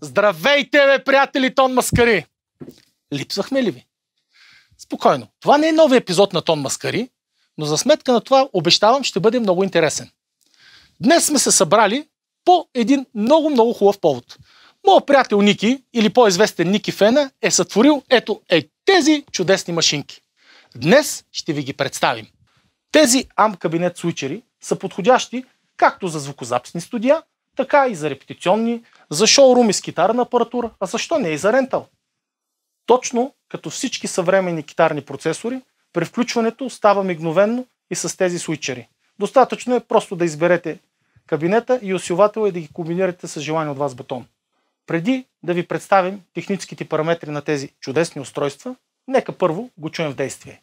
Здравейте, бе, приятели Тон Маскари! Липсвахме ли ви? Спокойно. Това не е нови епизод на Тон Маскари, но за сметка на това обещавам ще бъде много интересен. Днес сме се събрали по един много хубав повод. Моят приятел Ники, или по-известен Ники Фена, е сътворил тези чудесни машинки. Днес ще ви ги представим. Тези AMP кабинет свичери са подходящи както за звукозаписни студия, така и за репетиционни, за шоуруми с китарна апаратура, а защо не и за рентал. Точно като всички съвременни китарни процесори, при включването става мигновенно и с тези свичери. Достатъчно е просто да изберете кабинета и усилвателя и да ги комбинирате с желание от вас бутон. Преди да ви представим техническите параметри на тези чудесни устройства, нека първо го чуем в действие.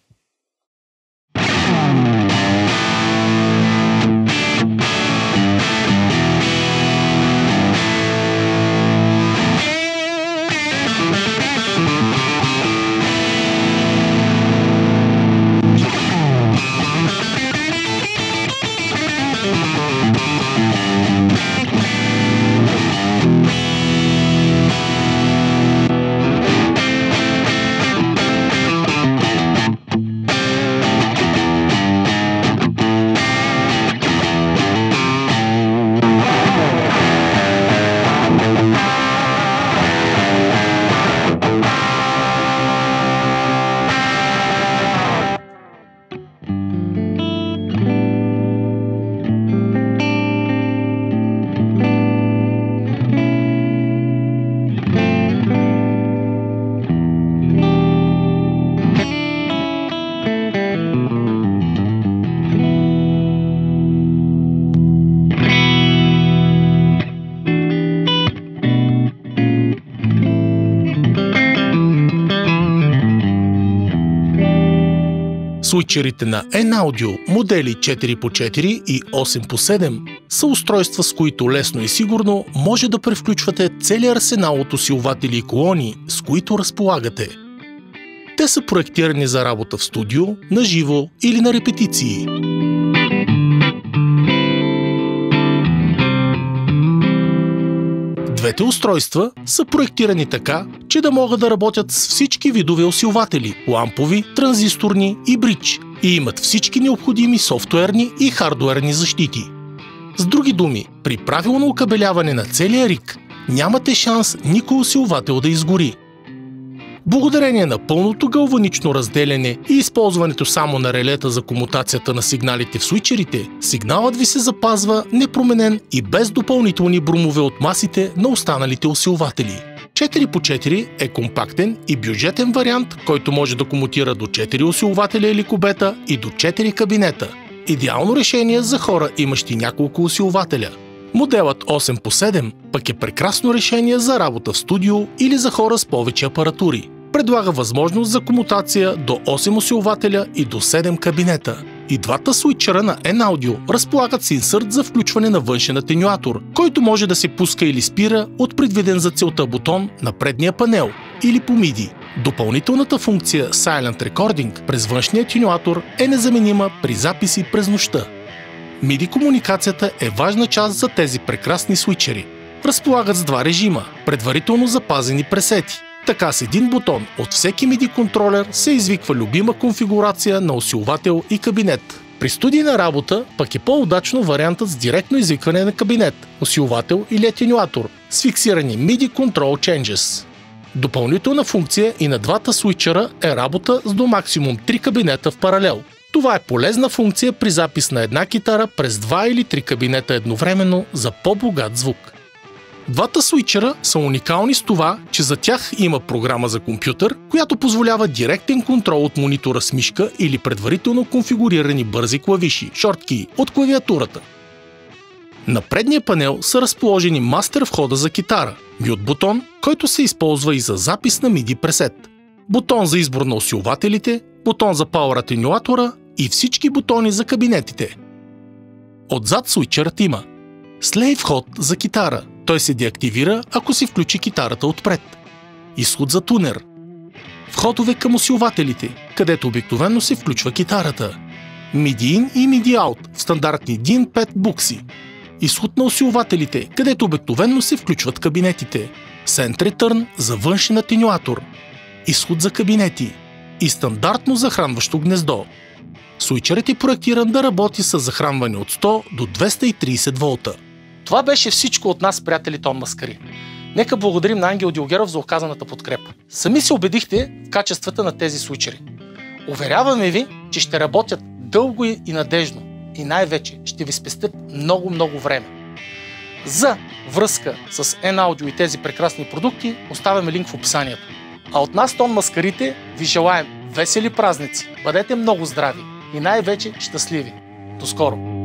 Свичерите на N-Audio модели 4x4 и 8x7 са устройства, с които лесно и сигурно може да превключвате целия арсенал от усилватели и колони, с които разполагате. Те са проектирани за работа в студио, на живо или на репетиции. Двете устройства са проектирани така, че да могат да работят с всички видове усилватели – лампови, транзисторни и бридж, и имат всички необходими софтуерни и хардуерни защити. С други думи, при правилно окабеляване на целия риг нямате шанс никой усилвател да изгори. Благодарение на пълното галванично разделяне и използването само на релета за комутацията на сигналите в свичерите, сигналът ви се запазва непроменен и без допълнителни брумове от масите на останалите усилватели. 4x4 е компактен и бюджетен вариант, който може да комутира до 4 усилвателя или кубета и до 4 кабинета. Идеално решение за хора, имащи няколко усилвателя. Моделът 8x7 пък е прекрасно решение за работа в студио или за хора с повече апаратури. Предлага възможност за комутация до 8 усилвателя и до 7 кабинета. И двата свичера на N-Audio разполагат с инсърт за включване на външен атенюатор, който може да се пуска или спира от предвиден за целта бутон на предния панел или по MIDI. Допълнителната функция Silent Recording през външния атенюатор е незаменима при записи през нощта. MIDI комуникацията е важна част за тези прекрасни свичери. Разполагат с два режима, предварително запазени пресети. Така с един бутон от всеки MIDI контролер се извиква любима конфигурация на усилвател и кабинет. При студийна работа пък е по-удачно вариантът с директно извикване на кабинет, усилвател или атенюатор с фиксирани MIDI Control Changes. Допълнителна функция и на двата свичера е работа с до максимум 3 кабинета в паралел. Това е полезна функция при запис на една китара през 2 или 3 кабинета едновременно за по-богат звук. Двата свичера са уникални с това, че за тях има програма за компютър, която позволява директен контрол от монитора с мишка или предварително конфигурирани бързи клавиши, шорткии от клавиатурата. На предния панел са разположени мастер входа за китара, мют бутон, който се използва и за запис на MIDI пресет, бутон за избор на усилвателите, бутон за пауър атенюатора и всички бутони за кабинетите. Отзад свичерът има слейв вход за китара. Той се деактивира, ако се включи китарата отпред. Изход за тунер. Входове към усилвателите, където обикновено се включва китарата. MIDI in и MIDI out в стандартни DIN 5 букси. Изход на усилвателите, където обикновено се включват кабинетите. Send Return за външен атенюатор, изход за кабинети и стандартно захранващо гнездо. Суичерът е проектиран да работи с захранване от 100 до 230 волта. Това беше всичко от нас, приятели Тон Маскари. Нека благодарим на Ангел Дилгеров за оказаната подкрепа. Сами се убедихте в качествата на тези суичери. Уверяваме ви, че ще работят дълго и надежно и най-вече ще ви спестят много време. За връзка с N-Audio и тези прекрасни продукти оставяме линк в описанието. А от нас, Тон Маскарите, ви желаем весели празници, бъдете много здрави и най-вече щастливи. До скоро!